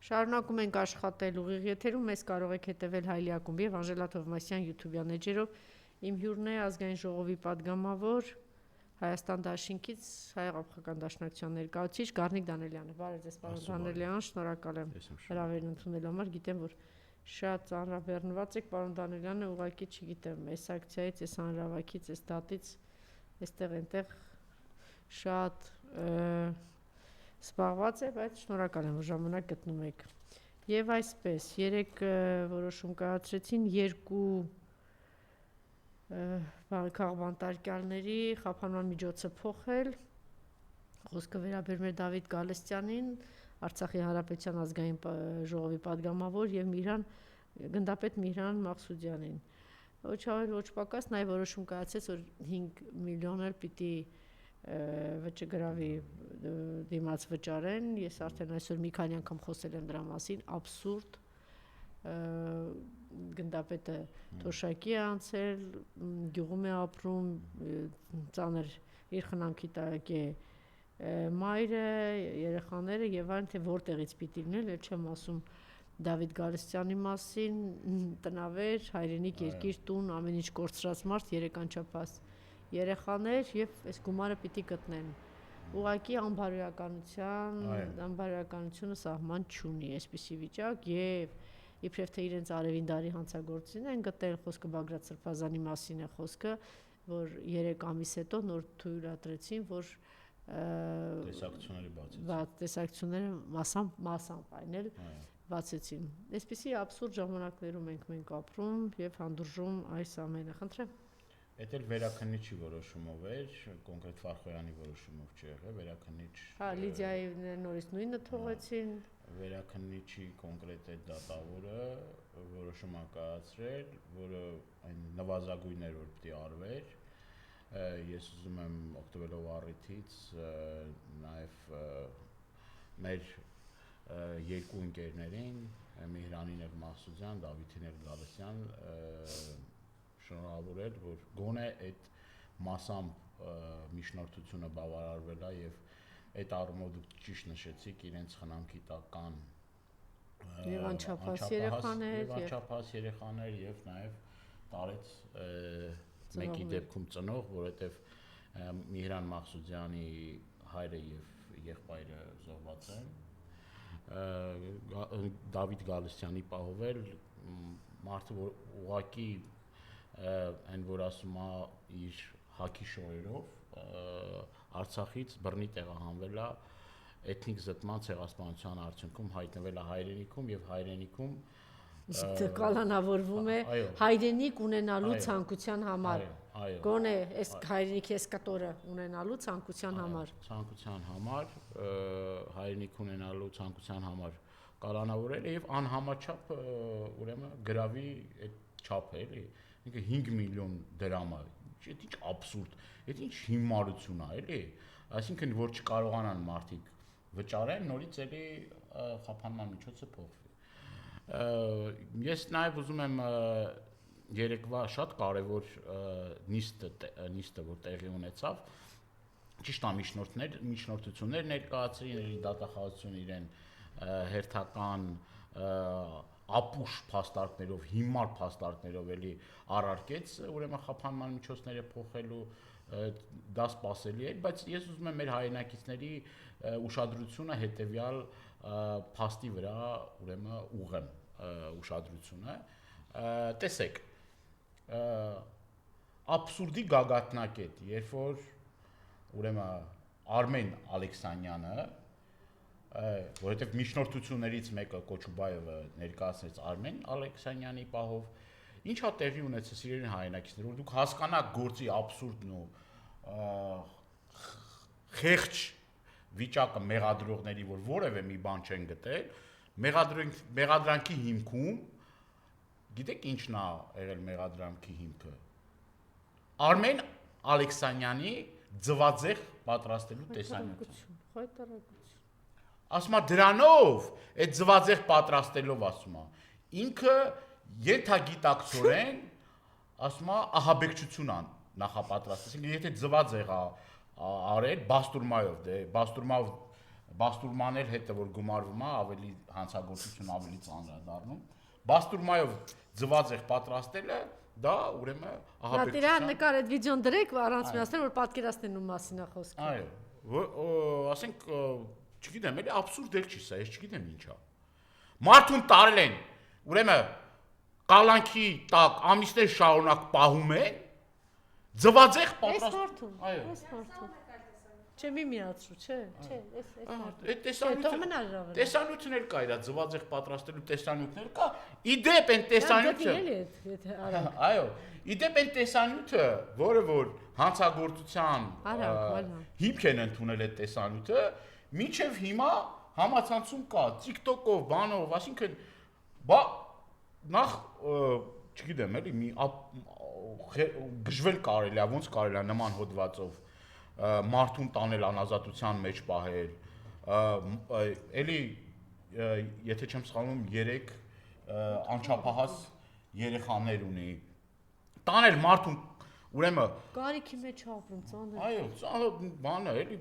Շարունակում ենք աշխատել ուղիղ եթերում, մեզ կարող եք հետևել Հայլի ակումբի եւ Անժելա Թովմասյան YouTube-յան էջերով։ Իմ հյուրն է ազգային ժողովի падգամավոր Հայաստան Դաշինքից Հայ-Աղաբխական դաշնակցության ներկայացուցիչ Գառնիկ Դանելյանը։ Բարև ձեզ, պարոն Դանելյան, շնորհակալ եմ հրավերն ընդունելու համար։ Գիտեմ, որ շատ ծանրաբեռնված եք, պարոն Դանելյանը, ուղղակի չգիտեմ, այս ակցիայից, այս հանրավակից, այս դատից, այստեղ այնտեղ շատ սպառված է, բայց շնորհակալ եմ, որ ժամանակ գտնում եք։ Եվ այսպես, երեք որոշում կայացրեցին երկու քաղբանտարկյալների խափանման միջոցը փոխել։ Խոսքը վերաբերում է Դավիթ Գալստյանին, Արցախի Հանրապետության ազգային ժողովի падգամավոր եւ գնդապետ Միհրան Մաղսուդյանին։ Ոչ ավել ոչ պակաս, նաև որոշում կայացեց, որ 5 միլիոն էլ պիտի վճարի դիմաց վճարեն, ես արդեն այսօր մի քանի անգամ խոսել եմ դրա մասին, աբսուրդ, գնդապետը թոշակի է անցել, գյուղում է ապրում, ծանր իր խնամքի տակ է մայրը, երեխաները եւ այլն, թե որտեղից պիտի լինել, էլ չեմ ասում Դավիթ Գալստյանի մասին, տնավեր, հայրենիք, երկիր, տուն, ամեն ինչ կորցրած մարդ, 3 անչափահաս երեխաներ եւ այս գումարը պիտի գտնեն։ Ուղղակի անբարոյականությունը սահման չունի այսպիսի վիճակ եւ իբրև թե իրենց արևին դարի հանցագործին են գտել, խոսքը Բագրատ Սրբազանի մասին է խոսքը, որ 3 ամիս հետո նոր թույլատրեցին, որ տեսակցությունները մասամբ այնել բացեցին։ Այսպիսի աբսուրդ ժամանակներում ենք ապրում եւ հանդուրժում այս ամենը։ Խնդրեմ։ Էդ էլ վերաքննիչի որոշումով էր, կոնկրետ Ֆարխոյանի որոշումով չի եղել, վերաքննիչ։ Հա, Լիդիայի նորից նույնը թողեցին։ Վերաքննիչի կոնկրետ այդ դատավորը որոշում ա կայացրել, որը այն նվազագույններ որ պիտի արվեր։ Ես ուզում եմ օգտվելով առիթից նաև մեր երկու ընկերներին, Միհրանին եւ Մաղսուդյան, Դավիթին եւ Գալստյան շնորհավորել, որ գոնե այդ մասամբ միջնորդությունը բավարարվել է եւ այդ առումով դուք ճիշտ նշեցիք իրենց խնամքի տակ կան եւ անչափահաս երեխաներ եւ նաեւ տարեց մեկի դեպքում ծնող, որովհետեւ Միհրան Մաղսուդյանի հայրը եւ եղբայրը զոհված են։ Դավիթ Գալստյանի պահով էլ մարդը որ ուղակի այն որ ասում է իր հակի շորերով Արցախից բռնի տեղահանվել է էթնիկ զտման ցեղասպանության արդյունքում հայտնվել է հայրենիքում եւ հայրենիքում կալանավորվում է հայրենիք ունենալու ցանկության համար։ Գոնե այս հայրենիքի այս կտորը ունենալու ցանկության համար հայրենիք ունենալու ցանկության համար կալանավորել եւ անհամաչափ ուրեմն գրավի այդ չափը էլի ինքը 5 միլիոն դրամ է, այդ ինչ աբսուրդ, այդ ինչ հիմարություն է, էլի, այսինքն որ չկարողանան մարդիկ վճարեն, նորից էլի խափանման միջոցը փոխվի։ Ես նաև ուզում եմ երեկվա շատ կարևոր նիստը որ տեղի ունեցավ, ճիշտ է միջնորդություններ ներկայացրին, դատախազությունը իրեն հերթական ապուշ փաստարկներով, հիմար փաստարկներով էլի առարկեց, ուրեմն խափանման միջոցները փոխելու դա սպասելի է, բայց ես ուզում եմ մեր հայրենակիցների ուշադրությունը հետևյալ փաստի վրա ուրեմն ուղղեմ ուշադրությունը։ Տեսեք, աբսուրդի գագաթնակետ, երբ որ ուրեմն Արմեն Ալեքսանյանը որովհետև միջնորդություններից մեկը Կոչուբայևը ներկայացրեց Արմեն Ալեքսանյանի պահով, ինչա տեղի ունեցել սիրելի հայրենակիցներ, որ դուք հասկանաք գործի աբսուրդն ու խեղճ վիճակը մեղադրողների, որ որևէ մի բան չեն գտել, մեղադրանքի հիմքում, գիտեք ինչն է եղել մեղադրանքի հիմքը։ Արմեն Ալեքսանյանի ձվածեղ պատրաստելու տեսանյութը։ Ասում է դրանով, այդ ձվածեղ պատրաստելով ասում է, ինքը ենթագիտակցորեն ասում է ահաբեկչություն նախապատրաստել, եթե ձվածեղ արել բաստուրմայով, դե բաստուրմայով բաստուրմաներ հետը որ գումարվում է, ավելի հանցագործություն ավելի ծանր է դառնում։ Բաստուրմայով ձվածեղ պատրաստելը դա ուրեմն ահաբեկչության։ Դա դրա նկար այդ վիդեոն դրեք առանց միացնել որ պատկերացնեն ում մասին է խոսքը։ Այո, ասենք, չգիտեմ, էլի աբսուրդ էլ չի սա, ես չգիտեմ ինչա։ Մարդուն տարել են, ուրեմն կալանքի տակ ամիսներ շարունակ պահում են, ձվածեղ պատրաստ։ Այո։ Չէ, մի միացրու, չէ, այդ տեսանյութն էլ կա, իրա ձվածեղ պատրաստելու տեսանյութներ կա, իդեպ են տեսանյութը։ Այո, իդեպ են տեսանյութը, որը որ հանցագործության հիմք են ընդունել այդ տեսանյութը, մինչև հիմա համացանցում կա, TikTok-ով, բանով, այսինքն, նախ, չգիտեմ, էլի, մի գժվել կարելի է, ոնց կարելի է նման հոդվածով մարդուն տանել անազատության մեջ պահել, էլի, եթե չեմ սխալվում, 3 անչափահաս երեխաներ ունի, տանել մարդուն, ուրեմն կարիքի մեջ ապրում, ծանր։ Այո, ծանր բանը, էլի,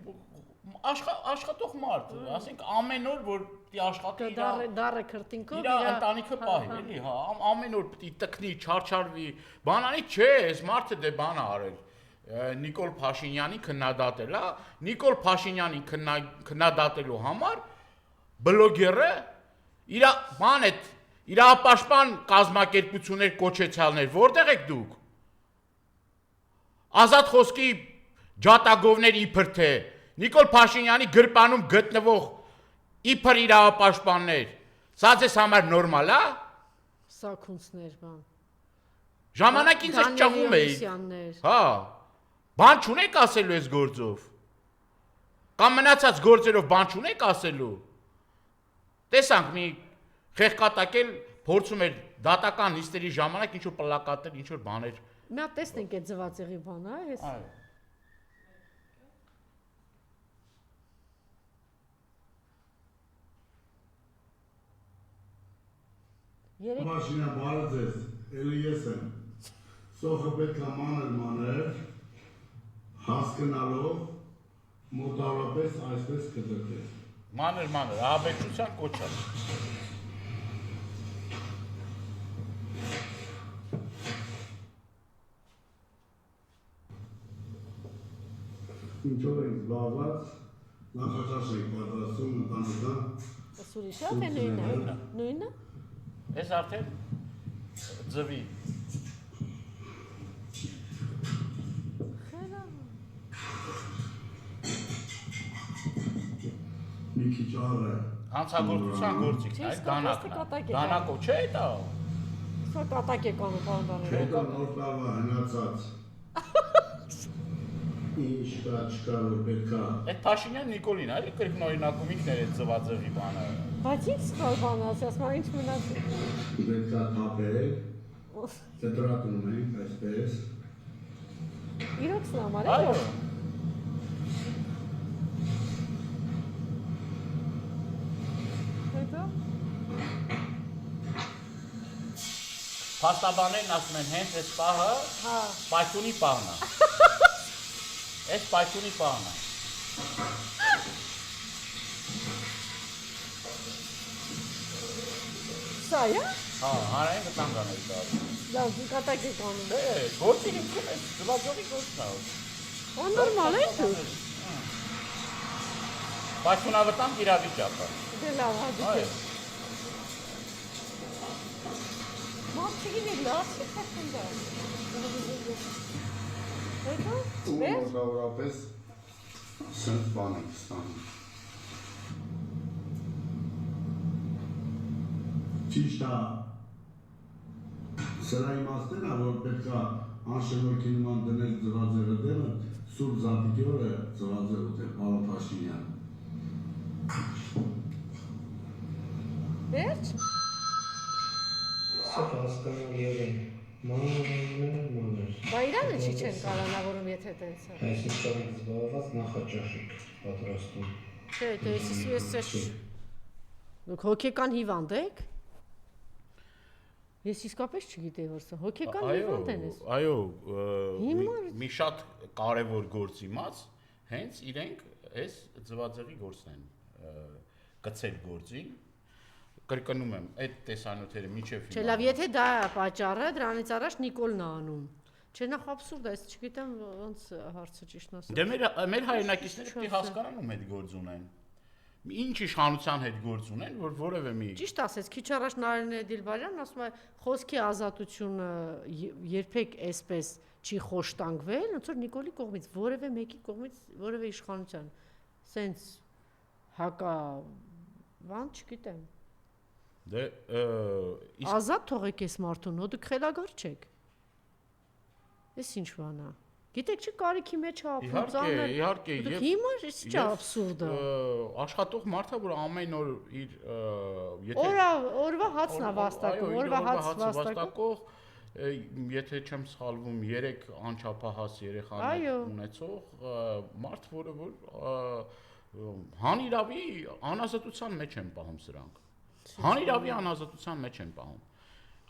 աշխատող մարդ, ասենք ամեն օր որ պիտի աշխատի դառը քրտինքով իր ընտանիքը պահի, էլի, հա, ամեն օր պիտի տկնի, չարչարվի, բանանի չէ, այս մարդը դե բան է արել Նիկոլ Փաշինյանի քննադատել, հա, Նիկոլ Փաշինյանի քննադատելու համար բլոգերը իր բան այդ իրապաշտպան կազմակերպություններ կոչեցյալներ, որտեղ եք դուք։ Ազատ խոսքի ջատագովներ իբր թե Նիկոլ Փաշինյանի գրպանում գտնվող իբր իրապաշտպաններ, սա ձեզ համար նորմալ է։ Սակունցներ բան։ Ժամանակ ինձ ճաղում էի։ Հա։ Բան չունեք ասելու այս գործով։ Կամ մնացած գործերով բան չունեք ասելու։ Տեսանք մի խեղկատակել փորձում էր դատական նիստերի ժամանակ ինչ որ պլակատներ, ինչ որ բաներ։ Մի հատ տեսնենք այդ ձվածեղի բանը, այս։ Այո։ Մաշինա բարը ձեզ, էլի ես եմ, սոխը պետք է մանր, հասկնալով, մոտավորապես այսպես կդրտել։ Մանր, ահաբեկչության կոչած։ Ինչով ենք զբաղված, նախաճաշ ենք պատրաստում ընտանեկան։ Սուրիշա թե նույնը։ Ես արդեն ձվի։ Մի քիչ առը։ Հանցագործության գործիք, այլ դանակով չէ դա։ Սա կատակ է կանում բանդաները։ Չէ դա նոր տարվա հնացած։ Ինչ կա չկա որ պետք է։ Այդ Փաշինյան Նիկոլին, այլ կրկնօրինակում ինքն էր այդ ձվածեղի բանը։ Բայց ինչ սկալ բան ասես, մա ինչ մնաց։ Պետք է թափել։ Ծտրատում ենք այսպես։ Իրոք սլամար է։ Այո։ Հետո։ Փաստաբաններն ասում են հենց այս պահը պայթյունի պահն է։ Այս պայթյունի պահն է։ Սա է։ Հա, հանրային վտանգ է դա։ Դա կատակ է կանում։ Դե, գործի հիմքում է, ձվածողի գործն է։ Աննորմալ է դու։ Պայթյունավտանգ իրավիճակ է։ Դե լավ, հա։ Մոտ չգիտի լավ չի փոխվում։ Հետո։ Մոտավորապես սենց բան ենք ստանում։ Ճիշտ է, սրա իմաստն է, որ պետք է անշնորհքի նման դնել ձվածեղը դեմը, Սուրբ Զատիկի օրը ձվածեղ ուտել, պարոն Փաշինյան։ Վերջ։ Սա հասկանալի է, մանր։ Բա իրանը չի չեն կարանավորում, եթե տենց է։ Այսինքն ենք զբաղված նախաճաշ եք պատրաստում։ Չէ, դե ես դուք հոգեկան հիվանդ եք։ Ես իսկապես չգիտեի որ սա հոգեկան հիվանդ են ես։ Այո, մի շատ կարևոր գործ իմաց, հենց իրենք այս ձվածեղի գործն են գցել գործին, կրկնում եմ, այդ տեսանյութերը միջև Չէ, լավ, եթե դա է պատճառը, դրանից առաջ Նիկոլն է անում։ Չէ, նախ абսուրդ է, ես չգիտեմ ոնց հարցը ճիշտն ասած։ Դե մեր հայրենակիցները պետք է հասկանան ում հետ գործ ունեն։ Ինչ իշխանության հետ գործ ունեն, որ որևէ մի Ճիշտ ասես, քիչ առաջ Նարինե Դիլբարյանն ասում է, խոսքի ազատությունը երբեք այսպես չի խոշտանգվել, ոնց որ Նիկոլի կողմից, որևէ մեկի կողմից, որևէ իշխանության։ Սենց հակա բան չգիտեմ։ Դե Ազատ թողեք այս մարդուն, դուք խելագար չեք։ Էս ինչ բան է։ Գիտեք չի կարիքի մեջ է ապրում ծանր։ Իհարկե, Դուք հիմա էս ինչ абսուրդ է։ Աշխատող մարդը, որ ամեն օր իր Օրվա հացն է վաստակում, օրվա հաց վաստակող, եթե չեմ սխալվում, 3 անչափահաս երեխաներ ունեցող մարդ, որը որ հանիրավի անազատության մեջ են պահում սրանք։ Հանիրավի անազատության մեջ են պահում։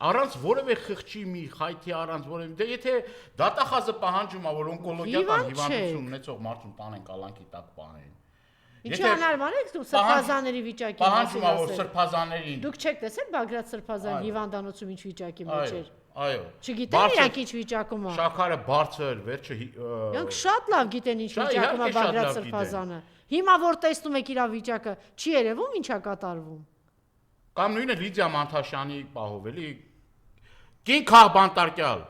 Առանց որևէ խղճի մի խայթի առանց որևէ դե եթե դատախազը պահանջում է որ օնկոլոգիական հիվանդություն ունեցող մարդուն տանեն կալանքի տակ պահեն Ինչի անարման եք դու սրբազանների վիճակի պահանջում է որ սրբազաներին Դուք չեք տեսել Բագրատ սրբազան հիվանդանոցում ինչ վիճակի մեջ էր Այո Չգիտեն իրանք ինչ վիճակում է Շաքարը բարձր վերջը Իրանք շատ լավ գիտեն ինչ վիճակում է Բագրատ սրբազանը Հիմա որ տեսնում եք իր վիճակը չի երևում ինչա կատարվում Կամ նույնը Լիդիա Մանթաշյանի պահով էլի Կին քաղբանտարկյալ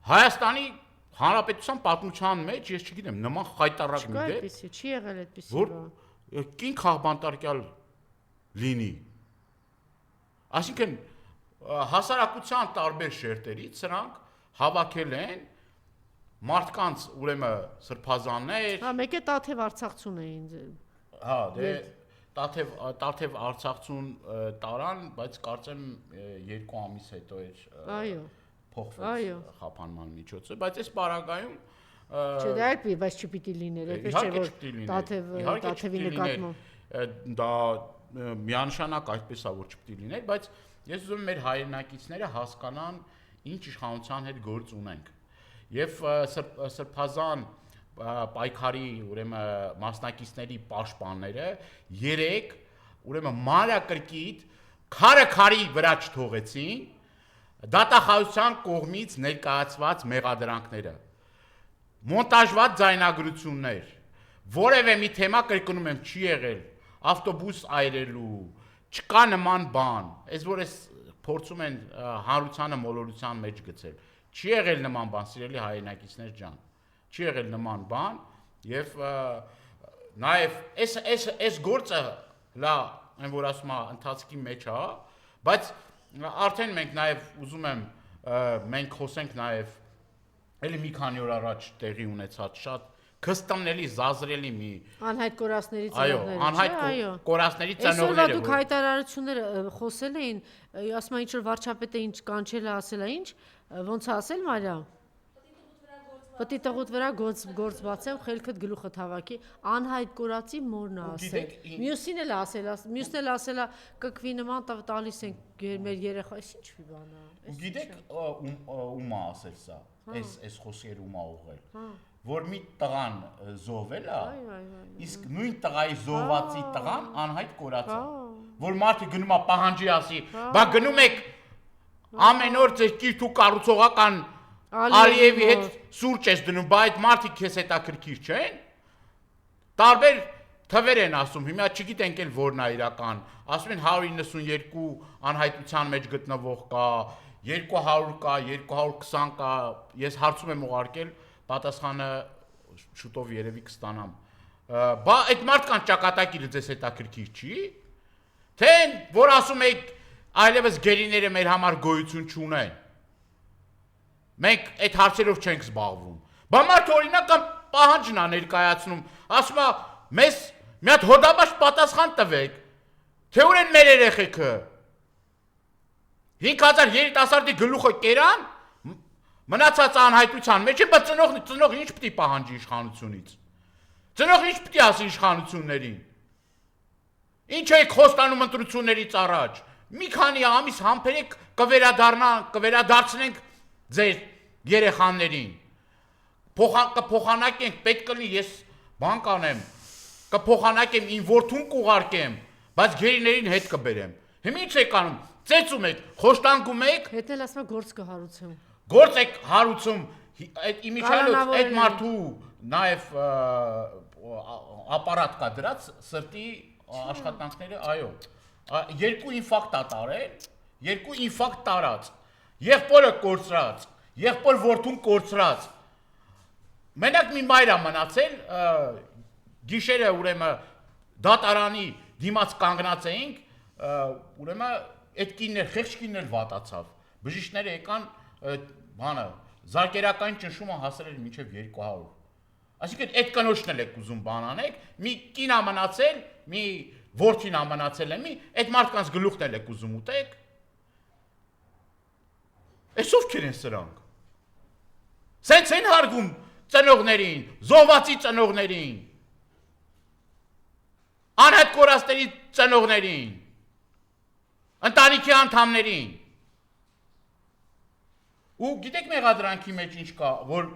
Հայաստանի Հանրապետության պատմության մեջ ես չգիտեմ նման խայտարակ մի դեպք չի եղել այդպիսի որ կին քաղբանտարկյալ լինի Այսինքն հասարակության տարբեր շերտերից սրանք հավաքել են մարդկանց ուրեմն սրբազաններ Հա մեկ է Տաթև Արցախցուն էին Հա դե Տաթև Արցախցուն տարան, բայց կարծեմ 2 ամիս հետո էր փոխվեց խափանման միջոցը, բայց այս պարագայում Չէ, դա էլ բայց չպիտի լիներ, այդպես չէ որ Տաթևի նկատմամբ դա միանշանակ այդպես է որ չպիտի լիներ, բայց ես ուզում եմ մեր հայրենակիցները հասկանան ինչ իշխանության հետ գործ ունենք։ Եվ սրբազան պայքարի ուրեմն մասնակիցների պաշտպանները 3 ուրեմն մանրակրկիտ քարի վրա չթողեցին դատախազության կողմից ներկայացված մեղադրանքները մոնտաժված ձայնագրություններ որևէ մի թեմա կրկնում եմ չի եղել ավտոբուս այրելու չկա նման բան այս որ էս փորձում են հանրությանը մոլորության մեջ գցել չի եղել նման բան սիրելի հայրենակիցներ ջան Չի եղել նման բան եւ նաեւ այս գործը լա այն որ ասում է ընթացքի մեջ է բայց արդեն մենք նաեւ ուզում եմ մենք խոսենք նաեւ էլի մի քանի օր առաջ տեղի ունեցած շատ քստամնելի զազրելի մի անհայտ կորածների ծնողները այո անհայտ կորածների ծնողները Այսօր դուք հայտարարությունները խոսել էին ասում են ինչ որ վարչապետը ինչ կանչել է ասել է ինչ ոնց է ասել Մարիա Պտի տղուտ վրա գործ բացեմ, խելքդ գլուխդ հավաքի, անհայտ կորածի մորն է ասել։ Մյուսին էլ ասել է կկվի նման տալիս ենք մեր երեխա, ինչ մի բան է։ Գիտեք ում է ասել սա։ Այս խոսքերը ում է ուղղել։ Որ մի տղան զոհվել է, իսկ նույն տղայի զոհվածի տղան անհայտ կորած է։ Որ մարդը գնում է պահանջի ասի, բա գնում եք ամեն օր ձեր կիրթ ու կառուցողական Ալիևի հետ սուրճ ես դնում, բա այդ մարդիկ քեզ հետաքրքիր չեն։ Տարբեր թվեր են ասում, հիմա չգիտենք էլ որն է իրական։ Ասում են 192 անհայտության մեջ գտնվող կա, 200 կա, 220 կա։ Ես հարցում եմ ուղարկել, պատասխանը շուտով երևի կստանամ։ Բա այդ մարդկանց ճակատագիրը ձեզ հետաքրքիր չի։ Թե որ ասում եք այլևս գերիները մեր համար գոյություն չունեն։ Մենք այդ հարցերով չենք զբաղվում։ Բա մարդը օրինակ կամ պահանջն է ներկայացնում, ասում է, մեզ մի հատ հոդաբաց պատասխան տվեք, թե ուր են մեր երեխեքը։ 5000 երիտասարդի գլուխը կերան, մնացած անհայտության մեջ է, բայց ծնողը ինչ պիտի պահանջի իշխանությունից։ Ծնողը ինչ պիտի ասի իշխանություններին։ Ինչ եք խոստանում ընտրություններից առաջ։ Մի քանի ամիս համբերեք կվերադարձնենք ձեր երեխաներին փոխանակենք պետք կլինի ես բան կանեմ կփոխանակեմ իմ որդուն կուղարկեմ, բայց գերիներին հետ կբերեմ։ Հիմա ինչ եք անում։ Ծեծում եք, խոշտանգում եք, Հետո ասում է գործ կհարուցում։ գործ եք հարուցում, այդ իմիջիայլոց այդ մարդու նաև ապարատ կա դրած սրտի աշխատանքները, այո։ Երկու ինֆարկտ տարել, երկու ինֆարկտ տարած, եղբորը կորցրած, եղբոր որդուն կորցրած։ Մենակ մի մայր է մնացել, գիշերը ուրեմն դատարանի դիմաց կանգնած էինք, ուրեմն այդ կիններ, խեղճ կիններ վատացավ։ Բժիշկները եկան, բանը, զարկերական ճնշումը հասել էր մինչև 200։ Այսինքն այդ կնոջն էլ եք ուզում բան անեք, մի կին է մնացել, մի որդին է մնացել է, այդ մարդկանց գլուխն էլ եք ուզում ուտեք։ Էս ովքեր են սրանք։ Սենց են հարգում ծնողներին, զոհվածի ծնողներին, անհատ կորածների ծնողներին, ընտանիքի անդամներին։ Ու գիտեք մեղադրանքի մեջ ինչ կա, որ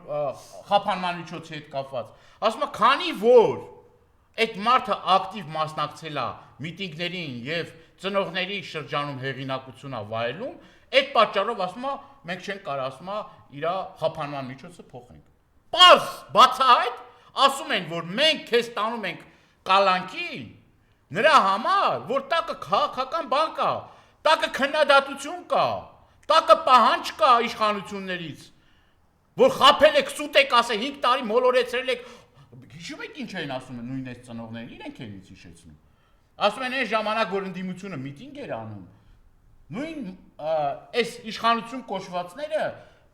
խափանման միջոցի հետ կապված։ Ասում է, քանի որ այդ մարդը ակտիվ մասնակցել է միտինգներին եւ ծնողների շրջանում հեղինակություն է վայելում, այդ պատճառով ասում է, մենք չենք կարող ասում է իր խափանման միջոցը փոխենք։ Պարզ բացահայտ ասում են, որ մենք քեզ տանում ենք կալանքի նրա համար, որ տակը քաղաքական բան կա, տակը քննադատություն կա, տակը պահանջ կա իշխանություններից, որ խափել եք, սուտ եք, ասել 5 տարի մոլորեցրել եք, հիշում եք ինչ էին ասում նույն այս ծնողներին, իրենք են ինձ հիշեցնում։ Ասում են այն ժամանակ, որ ընդդիմությունը միտինգ էր անում, նույն այս իշխանություն կոչվածները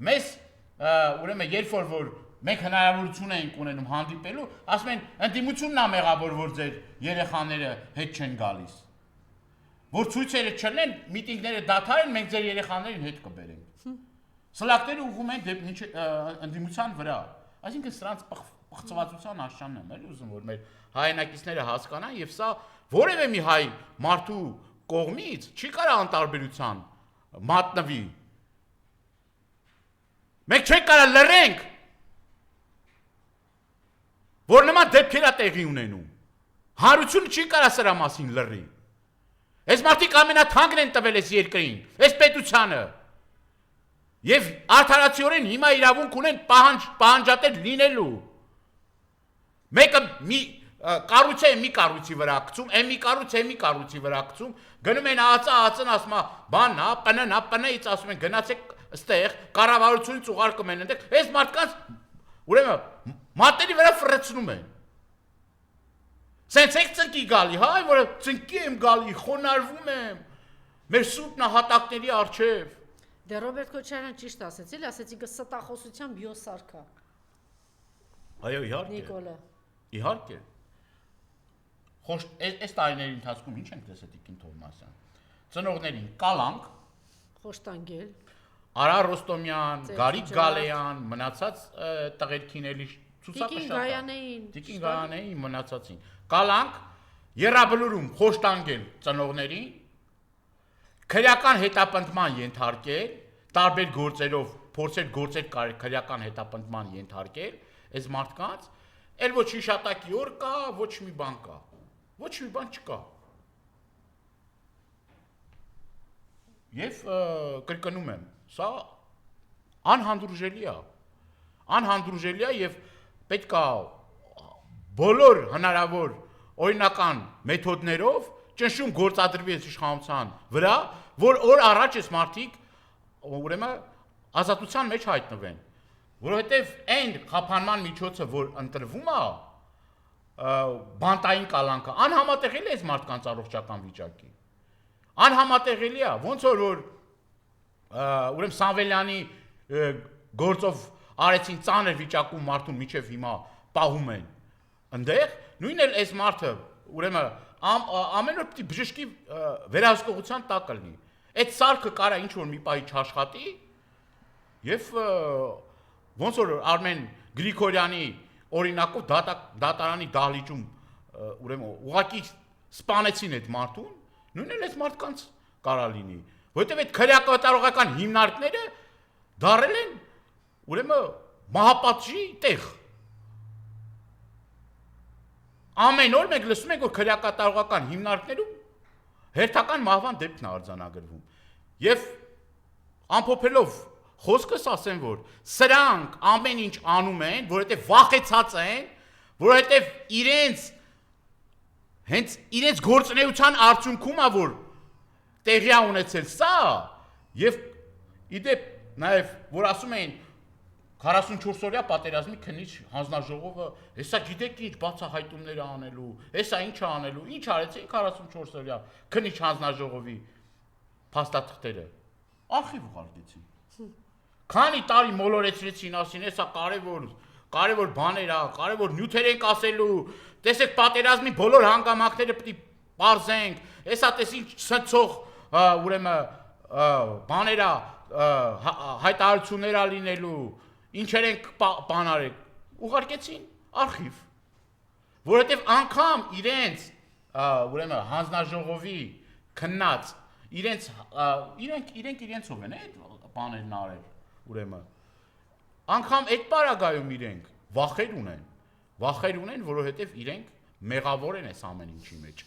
մեզ ուրեմն երբ որ մենք հնարավորություն ենք ունենում հանդիպելու, ասում են ընդդիմությունն է մեղավոր, որ ձեր երեխաները հետ չեն գալիս։ Որ ցույցերը չլինեն, միտինգները դադարեն, մենք ձեր երեխաներին հետ կբերենք։ Սլակները ուղղում են դեպի ընդդիմության վրա։ Այսինքն սրանց պղծվածության աշճանն եմ էլի ուզում, որ մեր հայրենակիցները հասկանան, եւ սա որևէ մի հայ մարդու կողմից չի կարող անտարբերության մատնվի։ Մենք չենք կարող լռենք, որ նման դեպքեր է տեղի ունենում։ Հարությունը չի կարող սրա մասին լռի։ Այս մարդիկ ամենաթանկն են տվել այս երկրին, այս պետությանը։ Եվ արդարացիորեն հիմա իրավունք ունեն պահանջատեր լինելու։ Մեկը մի կառույցը մի կառույցի վրա գցում, մի կառույցը մի կառույցի վրա գցում, գնում են ածն ասում է, բանա, պնից ասում են գնացեք այստեղ, կառավարությունից ուղարկում են այնտեղ, այս մարդկանց ուրեմն մատների վրա ֆրեցնում են։ Սենց եք ծնկի գալի, հայ, որ ծնկի եմ գալի, խոնարհվում եմ, մեր սուրբ նահատակների առջև։ Դե Ռոբերտ Քոչարյան ճիշտ ասեցի, ասեցի կը ստախոսության բիոսարքա։ Այո, իհարկե։ Նիկոլը։ Իհարկե։ Խոս այս տարիների ընթացքում ինչ ենք տեսել Տիկին Թովմասյան։ Ծնողներին կալանք, Խոշտանգել։ Արա Ռոստոմյան, Գարիկ Գալեյան, մնացած տղերքին էլի ցուցակը շատ է։ Տիկին Գայանեին մնացածին։ Կալանք, երաբլուրում խոշտանգել ծնողներին, քրեական հետապնդման ենթարկել, տարբեր գործերով փորձել գործեր քրեական հետապնդման ենթարկել, այս մարդկանց, էլ ոչ հիշատակի օր կա, ոչ մի բան կա, ոչ մի բան չկա։ Եվ կրկնում եմ, սա անհանդուրժելի է, անհանդուրժելի է եւ պետք է բոլոր հնարավոր օրինական մեթոդներով ճնշում գործադրվի այս իշխանության վրա, որ օր առաջ այս մարդիկ ուրեմն ազատության մեջ հայտնվեն, որովհետև այն խափանման միջոցը, որ ընտրվում է, բանտային կալանքը, անհամատեղելի է այս մարդկանց առողջական վիճակի։ Անհամատեղելի է, ոնց որ ուրեմն Սամվելյանի գործով արեցին ծանր վիճակում մարդուն միջև հիմա պահում են։ Այնտեղ նույնն էլ այս մարդը ուրեմն ամեն օր պիտի բժշկի վերահսկողության տակ լինի։ Այդ սարքը կարա ինչ որ մի պահի չաշխատի եւ ոնց որ Արմեն Գրիգորյանի օրինակով դատարանի դահլիճում ուրեմն ուղակի սպանեցին այդ մարդուն, նույնն էլ այս մարդկանց կարա լինի, որովհետեւ այդ քրեակատարողական հիմնարկները դարել են ուրեմն մահապատժի տեղ։ ամեն օր մենք լսում ենք, որ քրեակատարողական հիմնարկներում հերթական մահվան դեպքն է արձանագրվում։ Եվ ամփոփելով խոսքս ասեմ, որ սրանք ամեն ինչ անում են, որովհետև վախեցած են, որովհետև հենց իրենց գործունեության արդյունքում է, որ տեղի է ունեցել սա, եւ իդեպ նաեւ որ ասում էին 44-օրյա պատերազմի քննիչ հանձնաժողովը, հեսա գիտեք ինչ բացահայտումներ է անելու, հեսա ինչ է անելու, ինչ արեցին 44-օրյա քննիչ հանձնաժողովի փաստաթղթերը, արխիվ ուղարկեցին։ Քանի տարի մոլորեցրեցին, ասին, հեսա կարևոր բաներ է, կարևոր նյութեր ենք ասելու, տեսեք պատերազմի բոլոր հանգամանքները պետք է պարզենք, հեսա տես ինչ ցնցող ուրեմն բաներ է, հայտարարություններ է լինելու, ինչեր ենք բանարեք, ուղարկեցին արխիվ, որովհետև անգամ իրենց ուրեմն հանձնաժողովի քննած իրենք իրենցով են այդ բաներն արել, ուրեմն անգամ այդ պարագայում իրենք վախեր ունեն, որովհետև իրենք մեղավոր են այս ամեն ինչի մեջ։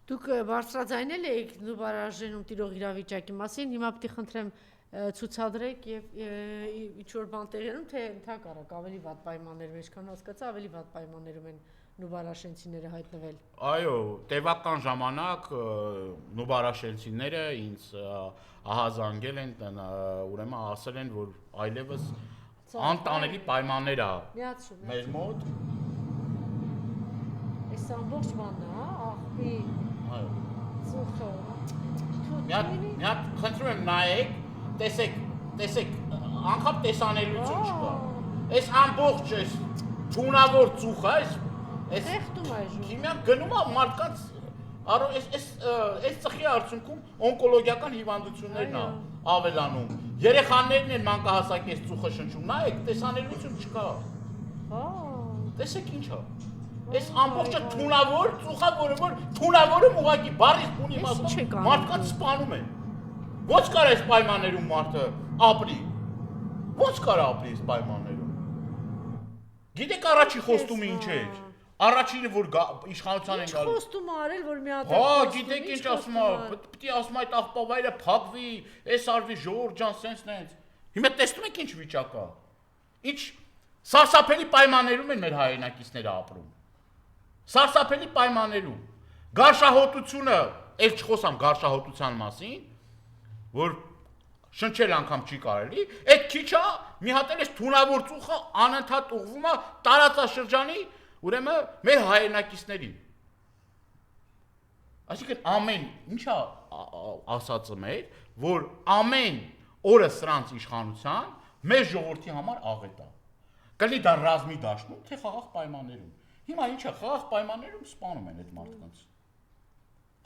Դուք բարձրաձայնել եք նուբարաժենում տիրող իրավիճակի մասին, հիմա պետք է խնդրեմ ցուցադրեք եւ ինչ-որ բան տեղերում, թե ընդհակառակ ավելի վատ պայմաններում, ինչքան հասկացա, ավելի վատ պայմաններում են նուբարաշենցիները հայտնվել։ Այո, տևական ժամանակ նուբարաշենցիները ինձ ահազանգել են, ուրեմն ասել են, որ այլևս անտանելի պայմաններ է մեր մոտ։ Այս ամբողջ բանն է, աղբի, ծուխը։ Մի հատ խնդրում եմ նայեք, տեսեք, անգամ տեսանելիություն չկա։ Այս ամբողջ այս թունավոր ծուխը, այս Խեղդում այժմ։ քիմիան գնում է մարդկանց այս ծխի արդյունքում օնկոլոգիական հիվանդություններն է ավելանում։ Երեխաներն են մանկահասակի այս ծուխը շնչում, նայեք, տեսանելիություն չկա։ Տեսեք ինչ է։ Այս ամբողջը թունավոր ծուխա, որ թունավորում ուղղակի բառից բուն իմաստով մարդկանց սպանում են։ Ոնց կար այս պայմաններում մարդը ապրի։ Ոնց կար ապրի այս պայմաններում։ Գիտեք առաջի խոստումը ինչ էր։ Առաջինը որ իշխանության են գալու։ Խոստում արել, որ մի հատ։ Հա, գիտեք ինչ ասում է, պետք է ասում այդ աղբավայրը փակվի, այս արվի ժողովուրդ ջան, սենց։ Հիմա տեսնում եք ինչ վիճակ է։ Ինչ սարսափելի պայմաններում են մեր հայրենակիցները ապրում։ Սարսափելի պայմաններում։ Գարշահոտությունը, ել չխոսամ գարշահոտության մասին, որ շնչել անգամ չի կարելի, այդ քիչը մի հատ էլ էս թունավոր ծուխը անընդհատ ուղղվում է տարածաշրջանի, ուրեմն մեր հայրենակիցներին։ Այսինքն ամեն ինչա ասածը մեր, որ ամեն օրը սրանց իշխանության մեր ժողովրդի համար աղետ է։ Կլինի դա ռազմի դաշտում, թե խաղաղ պայմաններում։ Հիմա ինչա խաղաղ պայմաններում սպանում են այդ մարդկանց։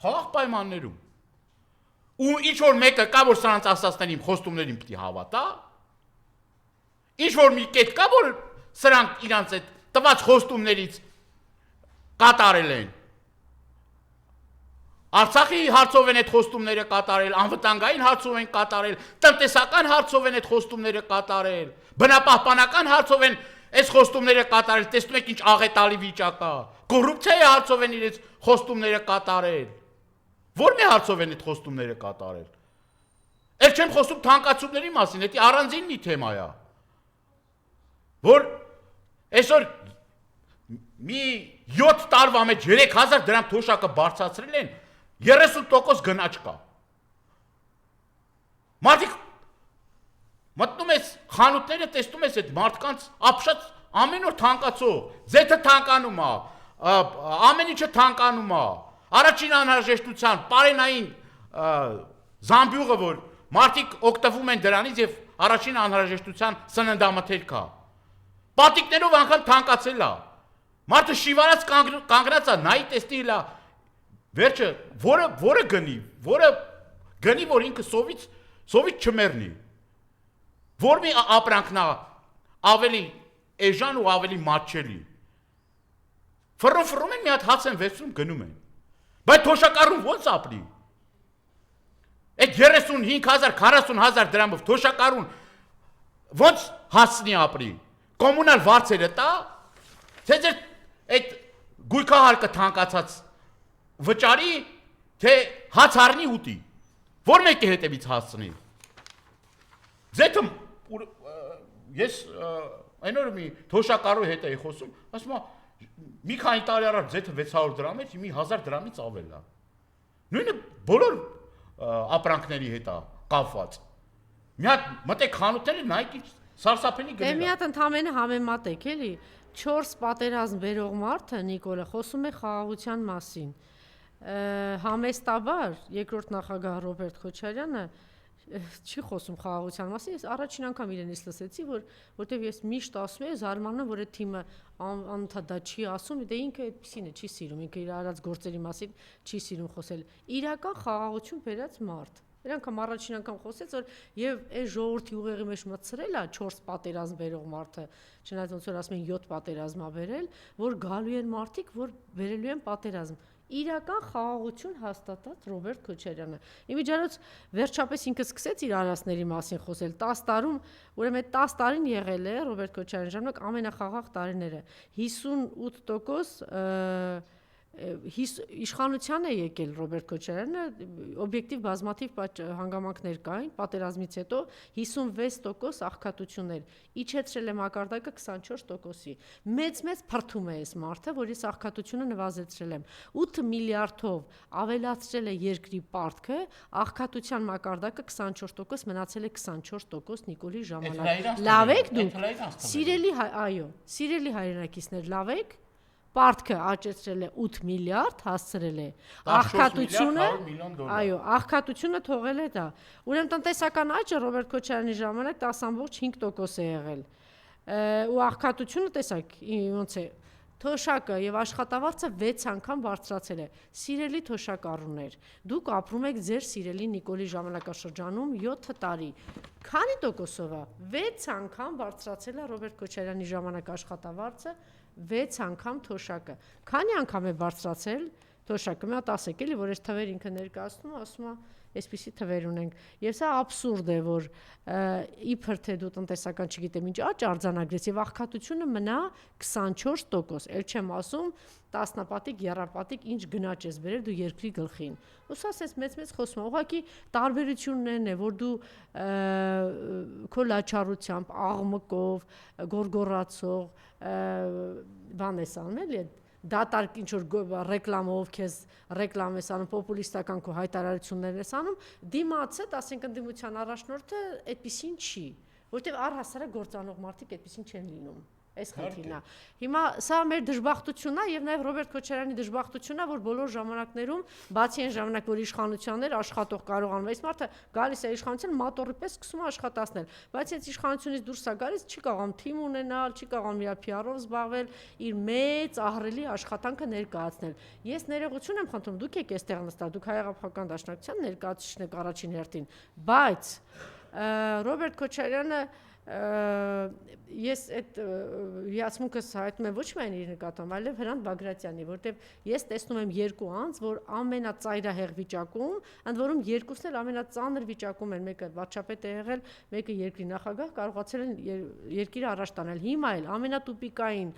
Խաղաղ պայմաններում։ Ու ինչ որ մեկը կա, որ սրանց ասածներին, խոստումներին պիտի հավատա։ Ինչ որ մի կետ կա, որ սրանք իրանց այդ տված խոստումներից կատարել են։ Արցախի հարցով են այդ խոստումները կատարել, անվտանգային հարցով են կատարել, տնտեսական հարցով են այդ խոստումները կատարել, բնապահպանական հարցով են այս խոստումները կատարել, տեսնում եք ինչ աղետալի վիճակ է։ Կոռուպցիայի հարցով են իրենց խոստումները կատարել։ Որ մի հարցով են այդ խոստումները կատարել։ Էլ չեմ խոսում թանկացումների մասին, դա առանձին մի թեմա է։ Որ այսօր մի 7 տարվա մեջ 3000 դրամ թոշակը բարձրացրել են, 30% գնաճ կա։ Մարդիկ մտնում ես խանութները, տեսնում ես այդ մարդկանց ապշած ամեն օր թանկացող, ձեթը թանկանում է, ամեն ինչը թանկանում է, առաջին անհրաժեշտության, պարենային զամբյուղը, որ մարդիկ օգտվում են դրանից եւ առաջին անհրաժեշտության սննդամթերք է։ Պատիկներով անգամ թանկացել է։ Մարդը շիվարած կանգնած է, նայի տեսնի լա, վերջը, որը գնի, որ ինքը սովից չմեռնի։ Որ մի ապրանքն է ավելի էժան ու ավելի մատչելի։ Ֆռում են մի հատ հաց են վերցնում գնում են։ Բայց թոշակառուն ոնց ապրի։ Այդ 35,000, 40,000 դրամով թոշակառուն ոնց հասնի ապրի։ Կոմունալ վարձերը տա, թե ձեր այդ գույքահարկը թանկացած վճարի, թե հաց առնի ուտի։ Որ մեկը հետևից հասցնի։ Ձեթում ես այն օրը մի թոշակառու հետ էի խոսում, ասում եմ մի քանի տարի առաջ ձեթը 600 դրամ էր, հիմա 1000 դրամից ավել է։ Նույնը բոլոր ապրանքների հետ է կապված։ Մի հատ մտեք խանութները նայեք սարսափելի գնել։ Մի հատ ընդամենը համեմատեք, էլի 4 պատերազմ բերող մարդը Նիկոլը խոսում է խաղաղության մասին։ Համեստաբար երկրորդ նախագահ Ռոբերտ Քոչարյանը չի խոսում խաղաղության մասին, ես առաջին անգամ իրենից լսեցի, որտեվ ես միշտ ասում եմ, զարմանում, որ այդ թիմը անընդհատ դա չի ասում, դե ինքը այդպեսին է, չի սիրում, ինքը իր արած գործերի մասին չի սիրում խոսել։ Իրական խաղաղություն բերած մարդ։ Իրանք առաջին անգամ խոսեց, որ եւ այս ժողովրդի ուղեղի մեջ մտցրել է 4 պատերազմ բերող մարդը, չնայած ոնց որ ասում են 7 պատերազմ ա բերել, որ գալու են մարդիկ, որ բերելու են պատերազմ։ Իրական խաղաղություն հաստատած Ռոբերտ Քոչարյանը։ Իմիջիայլոց վերջապես ինքը սկսեց իր արասների մասին խոսել 10 տարում, ուրեմն այդ 10 տարին եղել է Ռոբերտ Քոչարյանի ժամանակ ամենախաղաղ տարիները։ 58% իշխանության է եկել Ռոբերտ Քոչարյանը, օբյեկտիվ բազմաթիվ հանգամանքներ կային, պատերազմից հետո 56% աղքատություններ, իջեցրել է մակարդակը 24%-ի։ Մեծ փրթում է այս մարդը, որ ես աղքատությունը նվազեցրել եմ։ 8 միլիարդով ավելացրել է երկրի պարտքը, աղքատության մակարդակը 24%, մնացել է 24% Նիկոլի ժամանակ։ Լավ եք դուք։ Սիրելի հայրենակիցներ, լավ եք։ Պարտքը աճեցրել է 8 միլիարդ, հասցրել է աղքատությունը, այո, աղքատությունը թողել է դա։ Ուրեմն տնտեսական աճը Ռոբերտ Քոչարյանի ժամանակ 10.5% է եղել։ Ու աղքատությունը տեսակ ոնց է, թոշակը եւ աշխատավարձը 6 անգամ բարձրացել է։ Սիրելի թոշակառուներ, դուք ապրում եք ձեր սիրելի Նիկոլի ժամանակաշրջանում 7 տարի։ Քանի տոկոսով է? 6 անգամ բարձրացել է Ռոբերտ Քոչարյանի ժամանակ աշխատավարձը, 6 անգամ թոշակը։ Քանի անգամ է բարձրացել թոշակը։ Մի հատ ասեք էլի, որ այս թվեր ինքը ներկայացնում, ասում է, այսպիսի թվեր ունենք։ Եվ սա աբսուրդ է, որ իբր թե դու տնտեսական, չգիտեմ ինչ աճ արձանագրես եւ աղքատությունը մնա 24%։ Էլ չեմ ասում տասնապատիկ, եռապատիկ ինչ գնաճ ես բերել դու երկրի գլխին։ Ու սա ասես մեծ խոսում է։ Ուղղակի տարբերություններն է, որ դու քո լաչառությամբ, աղմկով, գորգորացող բան ես անում, էլի դատարկ ինչ որ ռեկլամով քեզ ռեկլամ ես անում, պոպուլիստական քո հայտարարություններ ես անում, դիմացդ, ասենք ընդդիմության առաջնորդը այդպեսին չի, որտեղ առհասարակ գործանող մարդիկ այդպեսին չեն լինում։ Այս խնդիրն է։ Հիմա սա մեր դժբախտությունն է եւ նաեւ Ռոբերտ Քոչարյանի դժբախտությունն է, որ բոլոր ժամանակներում, բացի այն ժամանակ, որ իշխանություններ աշխատող կարողանում, այս մարդը գալիս է իշխանության մատորի պես սկսում է աշխատացնել, բայց այս իշխանությունից դուրս է գալիս, չի կարողանում թիմ ունենալ, չի կարողանում իր PR-ով զբաղվել, իր մեծ ահռելի աշխատանքը ներկայացնել։ Ես ներողություն եմ խնդրում, դուք եք այստեղ նստած, դուք Հայ-Աղափական Դաշնակցության ներկայացուցիչն եք առաջին հերթին, բայց Ռոբերտ Քոչարյանը ես այդ հիացմունքս հայտնում եմ ոչ միայն իր նկատմամբ, այլև Հրանտ Բագրատյանի, որտեվ ես տեսնում եմ երկու անձ, որ ամենածայրահեղ վիճակում, ընդ որում երկուսն էլ ամենածանր վիճակում են, մեկը վարչապետ է եղել, մեկը երկրի նախագահ, կարողացել են երկիրը առաջ տանել։ Հիմա էլ ամենատուպիկային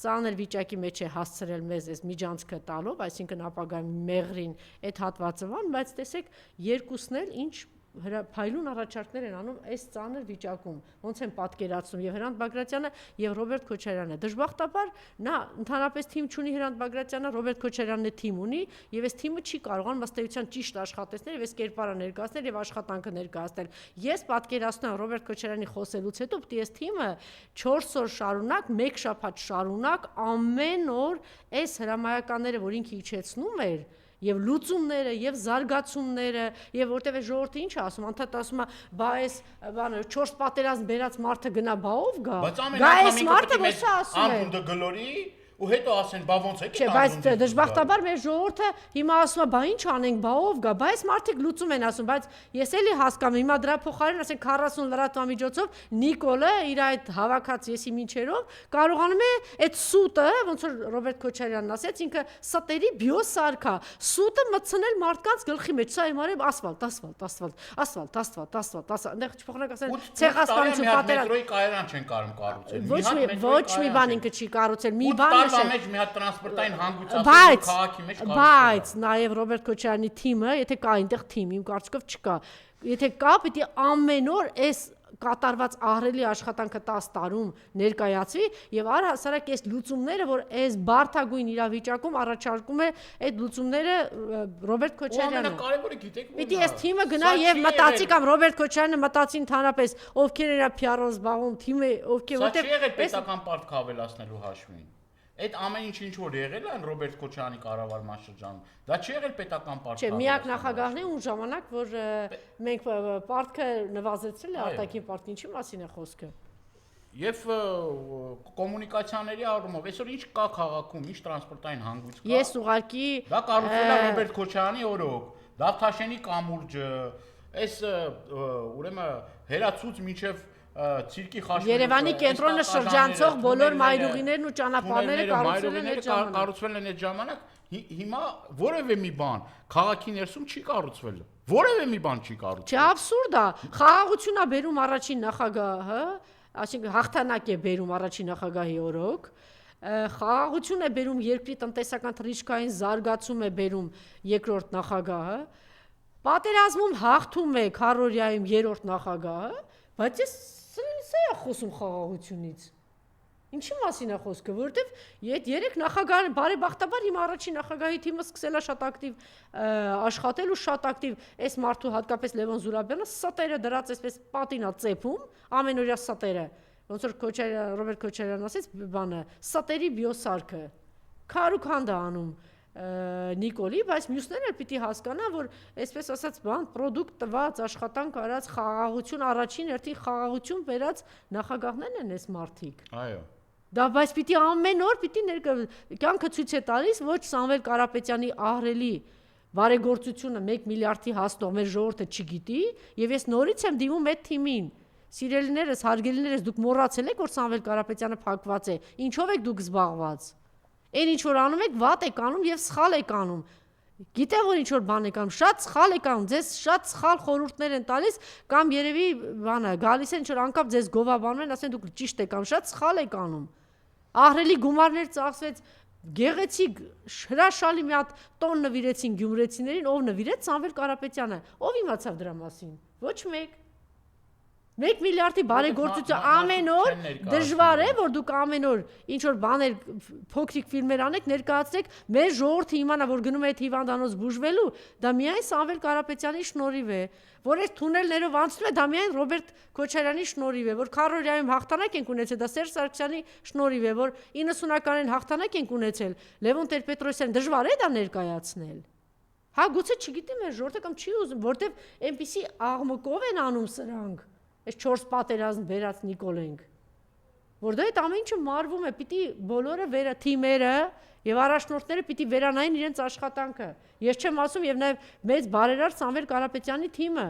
ծանր վիճակի մեջ է հասցրել մեզ այս միջանցքը տալով, այսինքն ապագա մեղրին այդ հատվածը բան, բայց տեսեք երկուսն էլ ինչ փայլուն առաջարկներ են անում այս ծանր վիճակում, ոնց են պատկերացնում եւ Հրանտ Բագրատյանը եւ Ռոբերտ Քոչարյանը։ Դժբախտաբար նա ընդհանրապես թիմ չունի Հրանտ Բագրատյանը, Ռոբերտ Քոչարյանն է թիմ ունի եւ այս թիմը չի կարողանում ըստ էության ճիշտ աշխատեցնել եւ այս կերպարը ներկայացնել եւ աշխատանքը ներկայացնել։ Ես պատկերացնում եմ Ռոբերտ Քոչարյանի խոսելուց հետո պիտի այս թիմը 4 օր շարունակ, 1 շաբաթ շարունակ ամեն օր այս հրամայականները, որ ինքը իջեցնում էր, եւ լուծումները եւ զարգացումները եւ որտեւ է ժողովուրդը ինչ ասում, անդադ ասում է, բա այս բանը 4 պատերազմ բերած մարդը գնա բաով գա։ Գա այս մարդը ո՞ց ասում է։ Անհունդը գլորի ու հետո ասեն, բա ոնց է դա։ Չէ, բայց դժբախտաբար մեր ժողովուրդը հիմա ասում է, բա ինչ անենք, բա ով գա, բա այս մարդիկ լուծում են ասում, բայց ես էլի հասկանում, հիմա դրա փոխարեն ասենք 40 լրատվամիջոցով Նիկոլը իր այդ հավաքած եսի մինչերով կարողանում է այդ սուտը, ոնց որ Ռոբերտ Քոչարյանն ասեց, ինքը ստերի բիոսարքա, սուտը մտցնել մարդկանց գլխի մեջ, սա իմարებ ասֆալտ, այնտեղ չփոխանակ ասեն ցեղասպանություն պատերազմ։ մետրոյի կայարան չեն կարող կառուցել։ Ոչ մի բան ինքը չի կառուցել, մի բան տարվա մեջ մի հատ տրանսպորտային հանգուցացում քաղաքի մեջ կարող է։ Բայց նաև Ռոբերտ Քոչարյանի թիմը, եթե կա այնտեղ թիմ, իմ կարծիքով չկա։ Եթե կա, պիտի ամեն օր այս կատարված ահռելի աշխատանքը 10 տարում ներկայացվի եւ առհասարակ այս լուծումները, որ այս բարդագույն իրավիճակում առաջարկում է այդ լուծումները Ռոբերտ Քոչարյանը։ Ամենակարևորը գիտեք ո՞րն է։ Պիտի այս թիմը գնա եւ մտածի կամ Ռոբերտ Քոչարյանը մտածի ընդհանրապես ովքեր իրա PR-ով զբաղվում, թիմը ովքեր որտեղ չի եղել պետական պարտք ավելացնելու հաշվին։ Այդ ամեն ինչ որ եղել է Ռոբերտ Քոչարյանի կառավարման շրջանում, դա չի եղել պետական պարտք։ Չէ, միակ նախագահն է ուն ժամանակ, որ մենք պարտքը նվազեցրել է արտաքին պարտքի, ինչի մասին է խոսքը։ Եվ կոմունիկացիաների առումով, այսօր ինչ կա քաղաքում, ինչ տրանսպորտային հանգույց կա։ Ես ուղղակի դա կառուցվել է Ռոբերտ Քոչարյանի օրոք, Դավթաշենի կամուրջը, այս ուրեմն հերացուց մինչև ցիրկի խաչմերուկը Երևանի կենտրոնը շրջանցող բոլոր մայրուղիներն ու ճանապարհները կառուցվել են այդ ժամանակ։ Հիմա որևէ մի բան քաղաքի ներսում չի կառուցվել։ Որևէ մի բան չի կառուցվել։ Չէ, աբսուրդ է։ Խաղաղություն է բերում առաջին նախագահը, այսինքն հաղթանակ է բերում առաջին նախագահի օրոք։ Խաղաղություն է բերում երկրի տնտեսական թռիչքային զարգացում է բերում երկրորդ նախագահը։ Պատերազմում հաղթում է քառորյայում երրորդ նախագահը, բայց սա է խոսում խաղաղությունից։ Ինչի մասին է խոսքը, որովհետև այդ երեք նախագահը բարեբախտաբար հիմա առաջին նախագահի թիմը սկսել է շատ ակտիվ աշխատել ու շատ ակտիվ այս մարդու հատկապես Լևոն Զուրաբյանը ստերը դրած այսպես պատինա ծեփում, ամենօրյա ստերը, ոնց որ Ռոբերտ Քոչարյանն ասեց բանը, ստերի բիոսարքը, քարուքանդ է անում Նիկոլի, բայց մյուսներն էլ պիտի հասկանան, որ այսպես ասած բան պրոդուկտ տված աշխատանք արած խաղաղություն առաջին հերթին խաղաղություն բերած նախագահներն են այս մարդիկ։ Այո։ Դա բայց պիտի ամեն օր պիտի կյանքը ցույց է տալիս ոչ Սամվել Կարապետյանի ահռելի բարեգործությունը 1 միլիարդի հասնող մեր ժողովուրդը չգիտի, եւ ես նորից եմ դիմում այդ թիմին։ Սիրելիներս, հարգելիներս, դուք մոռացել եք, որ Սամվել Կարապետյանը փակված է։ Ինչով եք դուք զբաղված։ Այն ինչ որ անում եք, վատ եք անում եւ սխալ եք անում։ Գիտեմ, որ ինչ որ բան եք անում, շատ սխալ եք անում, ձեզ շատ սխալ խորհուրդներ են տալիս կամ երևի բանը գալիս են ինչ որ անկապ ձեզ գովաբանում են, ասեն դուք ճիշտ եք անում, շատ սխալ եք անում։ Ահռելի գումարներ ծախսվեց, գեղեցիկ հրաշալի մի հատ տոն նվիրեցին գյումրեցիներին, ով նվիրեց Սամվել Կարապետյանը, ով իմացավ դրա մասին։ Ոչ մեկ։ 1 միլիարդի բարեգործություն ամեն օր դժվար է, որ դուք ամեն օր ինչ որ բաներ փոքրիկ ֆիլմեր անեք, ներկայացնեք, մեր ժողովուրդը իմանա, որ գնում է այդ հիվանդանոց բուժվելու, դա միայն Սամվել Կարապետյանի շնորհիվ է, որ այս թունելներով անցնում է, դա միայն Ռոբերտ Քոչարյանի շնորհիվ է, որ քառորյայում հաղթանակ ենք ունեցել, դա Սերժ Սարգսյանի շնորհիվ է, որ 90-ականին հաղթանակ ենք ունեցել, Լևոն Տեր-Պետրոսյան դժվար է դա ներկայացնել։ Հա գուցե չգիտեմ մեր ժողովուրդը կամ չի ուզում, որտեվ այնպիսի աղմկով են անում սրանք։ Այս 4 պատերազմ վերած Նիկոլենք, որտեղ այդ ամեն ինչը մարվում է, պիտի բոլորը վերա թիմերը եւ առաջնորդները պիտի վերանային իրենց աշխատանքը։ Ես չեմ ասում եւ նաեւ մեծ բարերար Սամվել Կարապետյանի թիմը,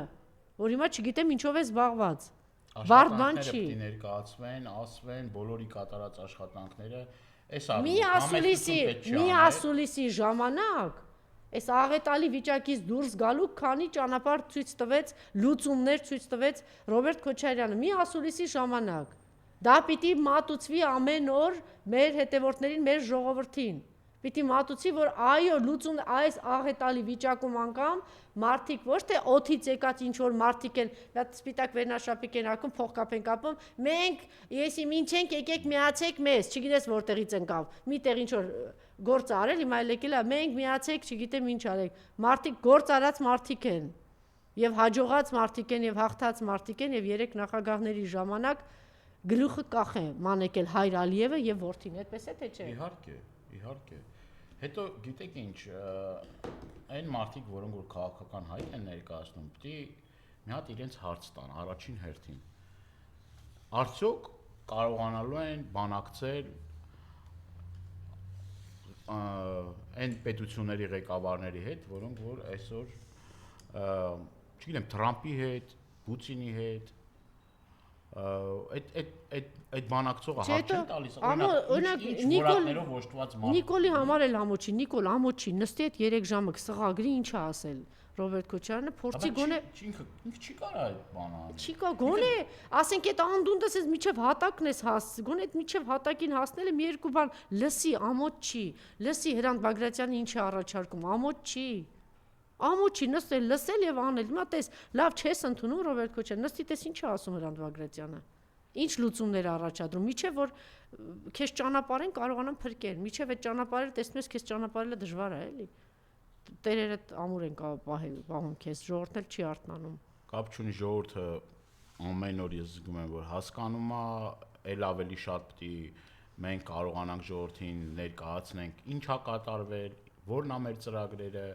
որ հիմա չգիտեմ ինչով է զբաղված։ Բարդ բան չի։ Պիտի ներկայացվեն, ասվեն բոլորի կատարած աշխատանքները, այս մի ասուլիսի ժամանակ այս աղետալի վիճակից դուրս գալու քանի ճանապարհ ցույց տվեց, լուծումներ ցույց տվեց Ռոբերտ Քոչարյանը մի ասուլիսի ժամանակ։ Դա պիտի մատուցվի ամեն օր մեր հետևորդներին, մեր ժողովրդին։ Պիտի մատուցի, որ այո, լուծում այս աղետալի վիճակում անգամ մարդիկ ոչ թե օթից եկած ինչ որ մարդիկ են, դա սպիտակ վերնաշապիկ են ակում, փողկապ են կապում, մենք եսիմ ինչ ենք, եկեք միացեք մեզ, չգիտես որտեղից ընկավ։ Մի տեղ ինչ որ գործ արել, հիմա եկել է, մենք միացեք, չգիտեմ ինչ արեք։ Մարդիկ գործ արած մարդիկ են։ Եվ հաջողած մարդիկ են, եւ հաղթած մարդիկ են, եւ 3 նախագահների ժամանակ գլուխը կախ է մանեկել Հայր Ալիևը եւ որդին, այդպես է թե չէ։ Իհարկե։ Հետո գիտեք ինչ, այն մարդիկ, որոնք որ քաղաքական հայտ են ներկայացնում, պիտի մի հատ իրենց հարց տան առաջին հերթին։ Արդյոք կարողանալու են բանակցել այն պետությունների ղեկավարների հետ, որոնք որ այսօր չգիտեմ Թրամփի հետ, Պուտինի հետ այդ բանակցողը Չէ, հարց չեն տալիս, օրինակ, ինչ որակներով ոչտված մարդ։ Նիկոլի համար էլ ամոչի, Նիկոլ ամոչի, նստի այդ 3 ժամը կսղագրի, ինչ է ասել Ռոբերտ Քոչարյանը, փորձի գոնե Ինքը չի կարա այդ բանը անել։ Չի կա գոնե, ասենք այդ անդունդս ես միջև հատակն ես հասցի, գոնե այդ միջև հատակին հասնելը մի երկու բան լսի, ամոթ չի, լսի Հրանտ Բագրատյանը ինչ է առաջարկում, ամոթ չի։ Ամոթ չի, նստել, լսել եւ անել։ Հիմա տես, լավ չես ընդունում Ռոբերտ Քոչարյան, նստի տես ինչ է ասում Հրանտ Բագրատյանը։ Ինչ լուծումներ առաջադրում, միջև որ քեզ ճանապարհեն կարողանան փրկել, միջև այդ ճանապարհը տեսնում ես քեզ ճանապարհելը դժվար է, էլի։ Տերերը ամուր են պահում քեզ, ժողովուրդն էլ չի արթնանում։ Կապ չունի ժողովուրդը ամեն օր ես զգում եմ որ հասկանում է, ել ավելի շատ պիտի մենք կարողանանք ժողովրդին ներկայացնենք ինչա կատարվել, որն է մեր ծրագրերը,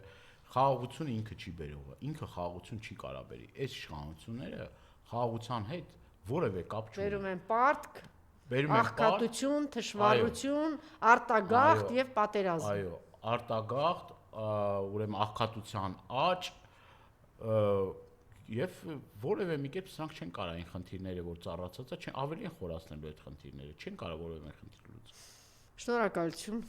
խաղաղությունը ինքը չի բերողը, ինքը խաղաղություն չի կարա բերի։ Այս իշխանությունները խաղաղության հետ որևէ կապ չունեն։ Բերում են պարտք, Բերում են աղքատություն, թշվառություն, արտագաղթ եւ պատերազմ։ Այո, արտագաղթ, ուրեմն աղքատության աճ եւ որևէ մի կերպ սրանք չեն կարող այն խնդիրները, որ ծառացած է, չեն ավելի են խորացնելու այդ խնդիրները, չեն կարող որևէ խնդիր լուծել։ Շնորհակալություն։